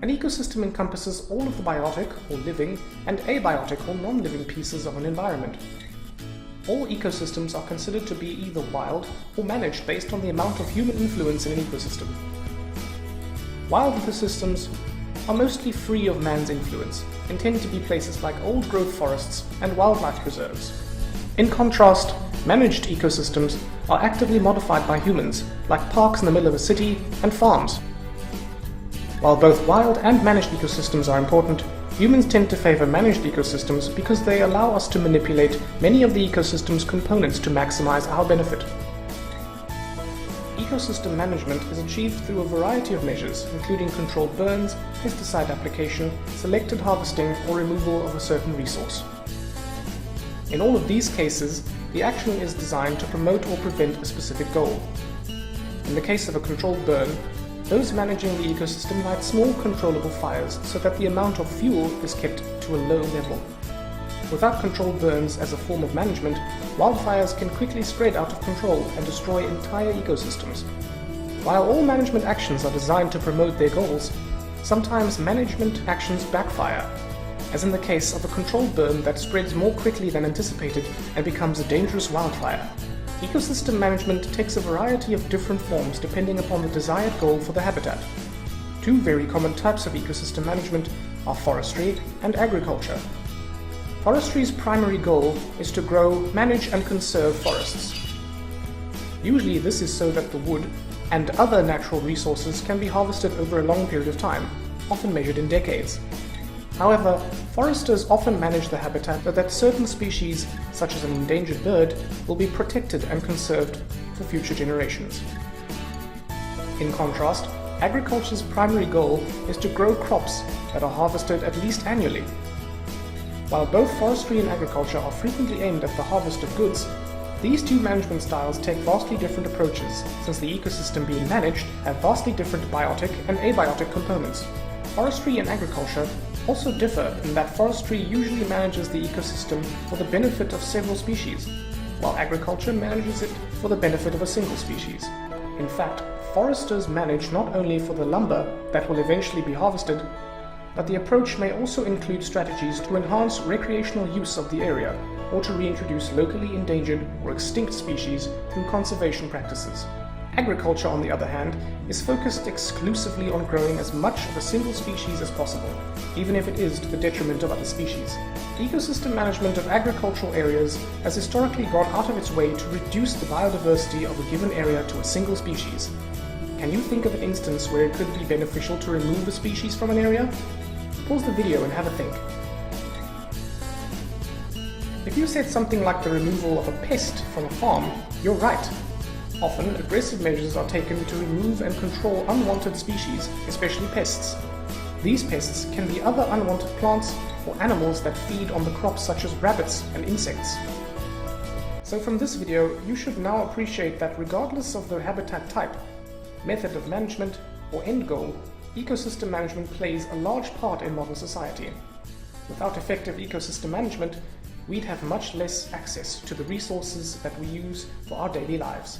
An ecosystem encompasses all of the biotic, or living, and abiotic, or non-living pieces of an environment. All ecosystems are considered to be either wild or managed based on the amount of human influence in an ecosystem. Wild ecosystems are mostly free of man's influence, intended to be places like old-growth forests and wildlife preserves. In contrast, managed ecosystems are actively modified by humans, like parks in the middle of a city and farms. While both wild and managed ecosystems are important, humans tend to favor managed ecosystems because they allow us to manipulate many of the ecosystem's components to maximize our benefit. Ecosystem management is achieved through a variety of measures, including controlled burns, pesticide application, selected harvesting, or removal of a certain resource. In all of these cases, the action is designed to promote or prevent a specific goal. In the case of a controlled burn, those managing the ecosystem light small controllable fires so that the amount of fuel is kept to a low level. Without controlled burns as a form of management, wildfires can quickly spread out of control and destroy entire ecosystems. While all management actions are designed to promote their goals, sometimes management actions backfire, as in the case of a controlled burn that spreads more quickly than anticipated and becomes a dangerous wildfire. Ecosystem management takes a variety of different forms depending upon the desired goal for the habitat. Two very common types of ecosystem management are forestry and agriculture. Forestry's primary goal is to grow, manage and conserve forests. Usually this is so that the wood and other natural resources can be harvested over a long period of time, often measured in decades. However, foresters often manage the habitat so that certain species, such as an endangered bird, will be protected and conserved for future generations. In contrast, agriculture's primary goal is to grow crops that are harvested at least annually. While both forestry and agriculture are frequently aimed at the harvest of goods, these two management styles take vastly different approaches, since the ecosystem being managed have vastly different biotic and abiotic components. Forestry and agriculture also differ in that forestry usually manages the ecosystem for the benefit of several species, while agriculture manages it for the benefit of a single species. In fact, foresters manage not only for the lumber that will eventually be harvested, but the approach may also include strategies to enhance recreational use of the area or to reintroduce locally endangered or extinct species through conservation practices. Agriculture, on the other hand, is focused exclusively on growing as much of a single species as possible, even if it is to the detriment of other species. Ecosystem management of agricultural areas has historically gone out of its way to reduce the biodiversity of a given area to a single species. Can you think of an instance where it could be beneficial to remove a species from an area? Pause the video and have a think. If you said something like the removal of a pest from a farm, you're right. Often, aggressive measures are taken to remove and control unwanted species, especially pests. These pests can be other unwanted plants or animals that feed on the crops, such as rabbits and insects. So from this video, you should now appreciate that regardless of the habitat type, method of management, or end goal, ecosystem management plays a large part in modern society. Without effective ecosystem management, we'd have much less access to the resources that we use for our daily lives.